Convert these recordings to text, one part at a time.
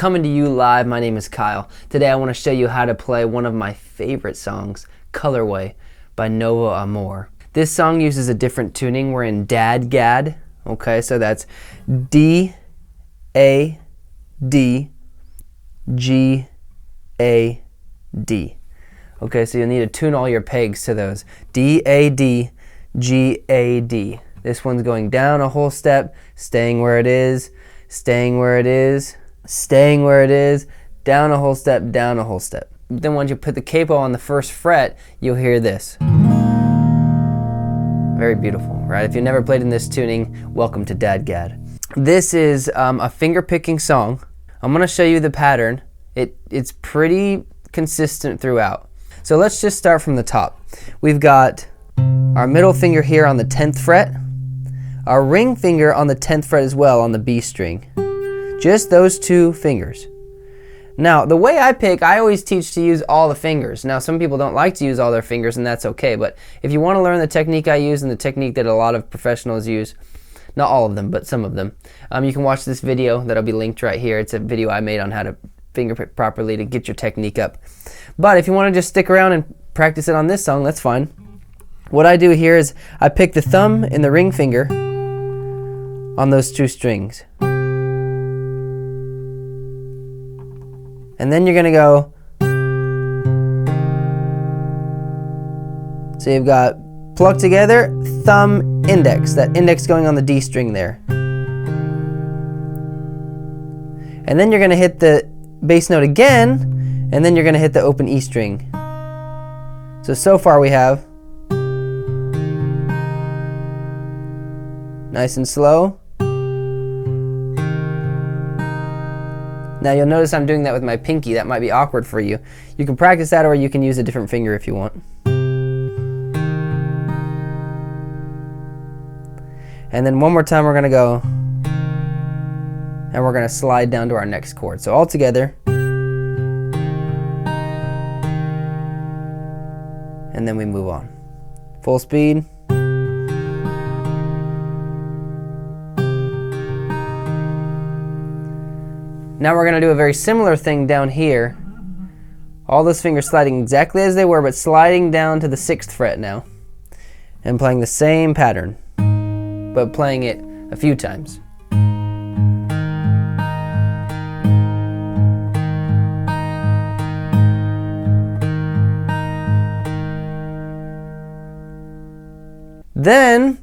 coming to you live. My name is Kyle. Today I want to show you how to play one of my favorite songs, Colourway by Novo Amor. This song uses a different tuning. We're in DADGAD. Okay, so that's D, A, D, G, A, D. Okay, so you'll need to tune all your pegs to those. D, A, D, G, A, D. This one's going down a whole step, staying where it is, staying where it is, staying where it is, down a whole step, down a whole step. Then once you put the capo on the first fret, you'll hear this. Very beautiful, right? If you've never played in this tuning, welcome to DADGAD. This is a finger-picking song. I'm gonna show you the pattern. It's pretty consistent throughout. So let's just start from the top. We've got our middle finger here on the 10th fret, our ring finger on the 10th fret as well on the B string. Just those two fingers. Now, the way I pick, I always teach to use all the fingers. Now, some people don't like to use all their fingers, and that's okay, but if you want to learn the technique I use and the technique that a lot of professionals use, not all of them, but some of them, you can watch this video that'll be linked right here. It's a video I made on how to finger pick properly to get your technique up. But if you want to just stick around and practice it on this song, that's fine. What I do here is I pick the thumb and the ring finger on those two strings. And then you're going to go, so you've got plug together, thumb, index, that index going on the D string there. And then you're going to hit the bass note again, and then you're going to hit the open E string. So far we have nice and slow. Now you'll notice I'm doing that with my pinky. That might be awkward for you. You can practice that, or you can use a different finger if you want. And then one more time we're going to go, and we're going to slide down to our next chord. So all together. And then we move on. Full speed. Now we're going to do a very similar thing down here. All those fingers sliding exactly as they were, but sliding down to the 6th fret now. And playing the same pattern, but playing it a few times. Then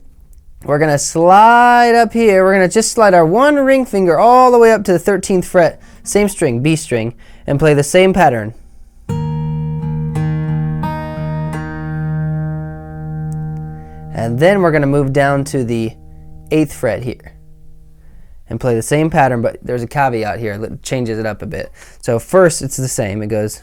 we're going to slide up here. We're going to just slide our one ring finger all the way up to the 13th fret, same string, B string, and play the same pattern. And then we're going to move down to the 8th fret here and play the same pattern, but there's a caveat here that changes it up a bit. So first it's the same. It goes.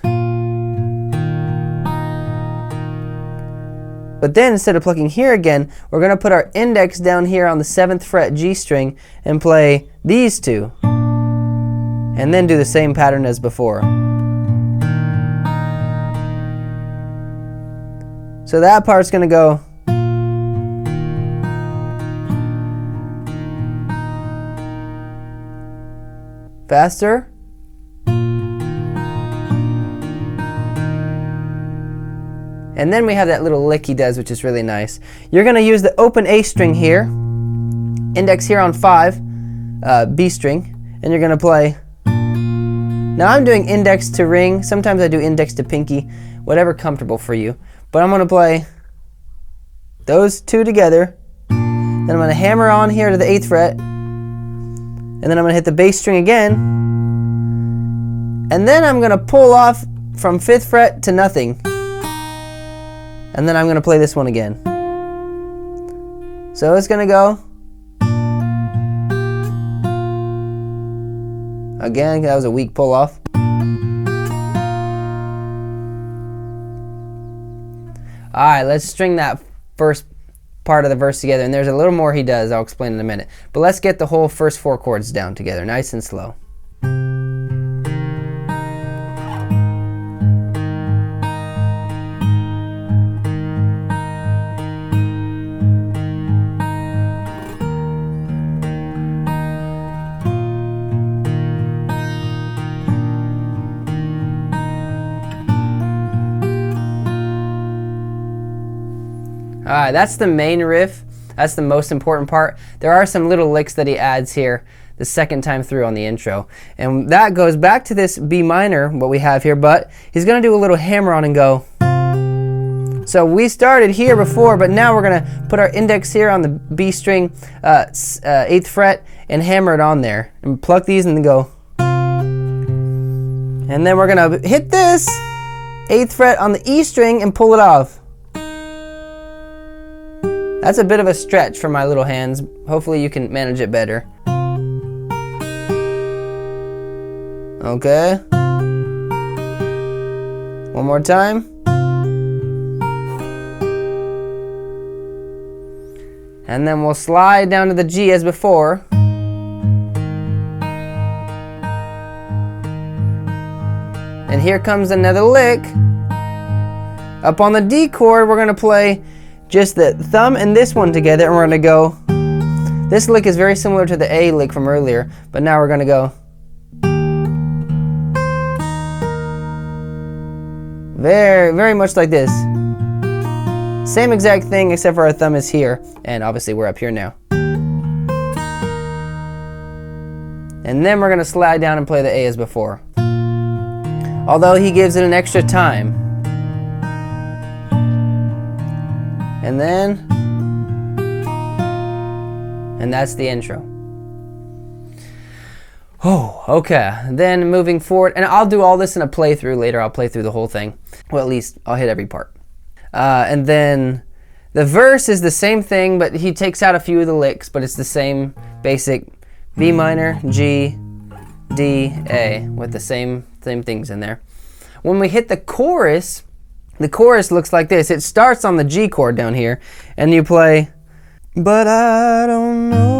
But then instead of plucking here again, we're going to put our index down here on the 7th fret G string and play these two. And then do the same pattern as before. So that part's going to go. Faster. And then we have that little lick he does, which is really nice. You're going to use the open A string here, index here on 5, B string, and you're going to play. Now I'm doing index to ring. Sometimes I do index to pinky, whatever comfortable for you. But I'm going to play those two together. Then I'm going to hammer on here to the 8th fret. And then I'm going to hit the bass string again. And then I'm going to pull off from 5th fret to nothing. And then I'm going to play this one again. So it's going to go. Again, that was a weak pull off. Alright, let's string that first part of the verse together. And there's a little more he does, I'll explain in a minute. But let's get the whole first 4 chords down together, nice and slow. Alright, that's the main riff. That's the most important part. There are some little licks that he adds here the second time through on the intro. And that goes back to this B minor, what we have here, but he's gonna do a little hammer on and go. So we started here before, but now we're gonna put our index here on the B string, 8th fret, and hammer it on there. And pluck these and then go. And then we're gonna hit this 8th fret on the E string and pull it off. That's a bit of a stretch for my little hands. Hopefully you can manage it better. Okay. One more time. And then we'll slide down to the G as before. And here comes another lick. Up on the D chord, we're gonna play just the thumb and this one together, and we're gonna go. This lick is very similar to the A lick from earlier, but now we're gonna go. Very, very much like this. Same exact thing except for our thumb is here, and obviously we're up here now. And then we're gonna slide down and play the A as before. Although he gives it an extra time. And then, and that's the intro. Oh, okay. Then moving forward, and I'll do all this in a playthrough later. I'll play through the whole thing. Well, at least I'll hit every part. And then the verse is the same thing, but he takes out a few of the licks, but it's the same basic B minor, G, D, A, with the same things in there. When we hit the chorus looks like this. It starts on the G chord down here, and you play, but I don't know.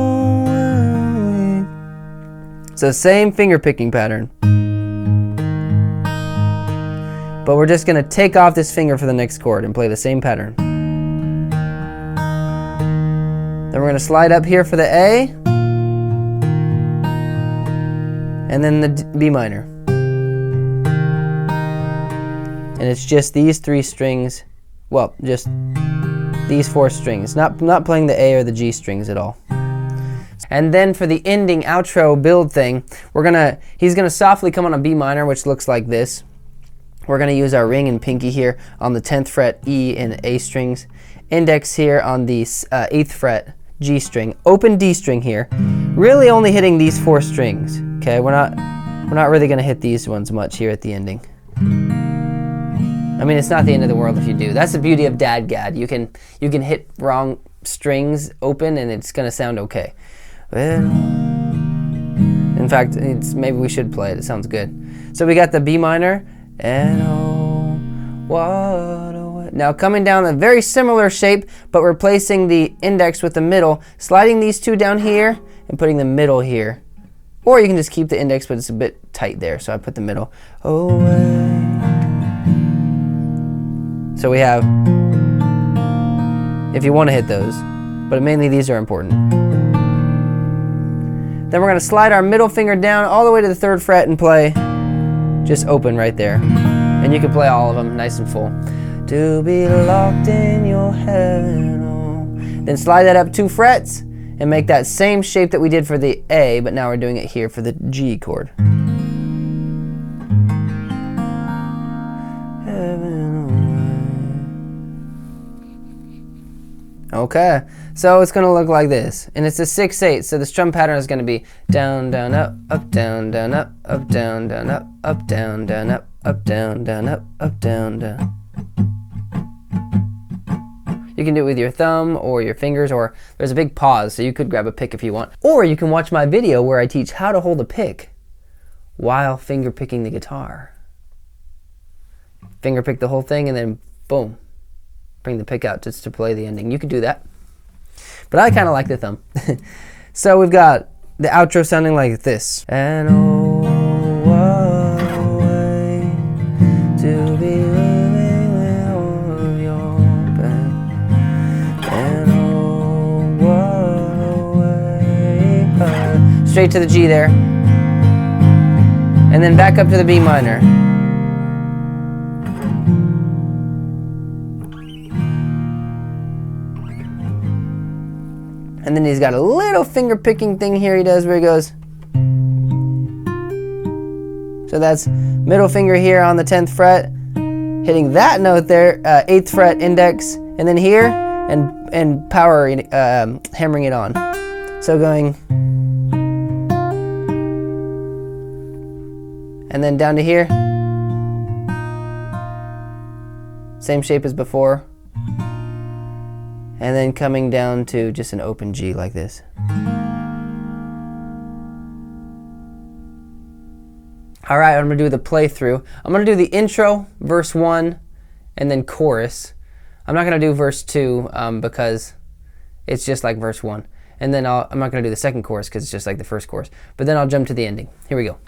So same finger picking pattern. But we're just gonna take off this finger for the next chord and play the same pattern. Then we're gonna slide up here for the A, and then the B minor. And it's just these 3 strings, well, just these 4 strings, not playing the A or the G strings at all. And then for the ending outro build thing, he's gonna softly come on a B minor, which looks like this. We're gonna use our ring and pinky here on the 10th fret E and A strings, index here on the 8th fret G string, open D string here, really only hitting these 4 strings. Okay, we're not really gonna hit these ones much here at the ending. I mean, it's not the end of the world if you do. That's the beauty of DADGAD. You can hit wrong strings open and it's gonna sound okay. Well, in fact, maybe we should play it. It sounds good. So we got the B minor, and oh, what a way. Now coming down a very similar shape, but replacing the index with the middle, sliding these 2 down here and putting the middle here. Or you can just keep the index, but it's a bit tight there, so I put the middle. Away. So we have, if you want to hit those, but mainly these are important. Then we're going to slide our middle finger down all the way to the 3rd fret and play just open right there. And you can play all of them nice and full. To be locked in your heaven. Oh. Then slide that up 2 frets and make that same shape that we did for the A, but now we're doing it here for the G chord. Okay, so it's gonna look like this, and it's a 6/8, so the strum pattern is gonna be down, down, up, down, down, up, down, down, up, down, down, up, down, down, up, down, down. You can do it with your thumb or your fingers, or there's a big pause, so you could grab a pick if you want. Or you can watch my video where I teach how to hold a pick while finger picking the guitar. Finger pick the whole thing and then boom. Bring the pick out just to play the ending. You could do that. But I kind of like the thumb. So we've got the outro sounding like this. And oh, what a way to be living with all your pain. And oh, what a way. Straight to the G there. And then back up to the B minor. And then he's got a little finger picking thing here he does where he goes. So that's middle finger here on the 10th fret, hitting that note there, 8th fret index, and then here, and power hammering it on. So going, and then down to here, same shape as before, and then coming down to just an open G like this. All right, I'm gonna do the playthrough. I'm gonna do the intro, verse 1, and then chorus. I'm not gonna do verse 2 because it's just like verse 1. And then I'm not gonna do the second chorus because it's just like the first chorus. But then I'll jump to the ending. Here we go.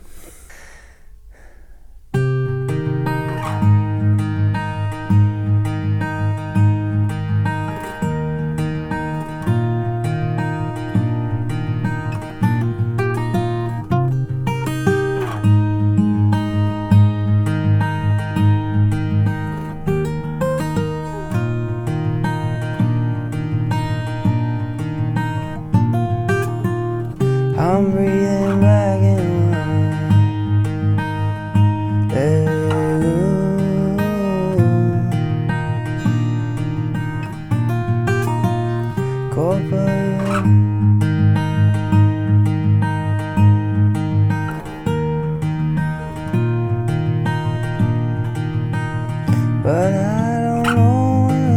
I'm breathing back in, let it go. But I don't know when.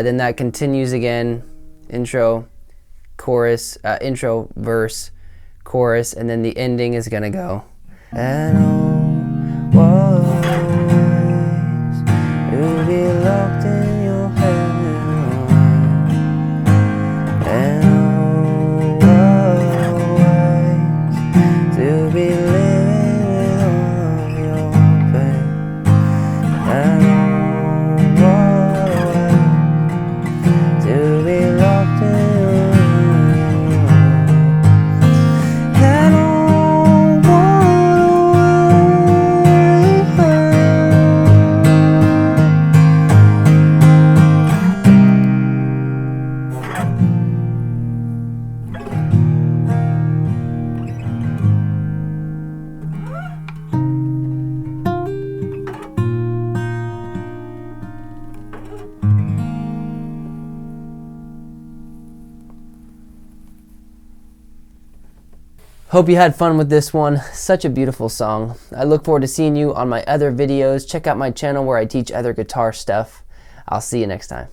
Then that continues again, intro, chorus, intro, verse, chorus, and then the ending is gonna go. And always you'll be locked in your head, and always to be living with all your pain, and to be locked in that old Hope you had fun with this one. Such a beautiful song. I look forward to seeing you on my other videos. Check out my channel where I teach other guitar stuff. I'll see you next time.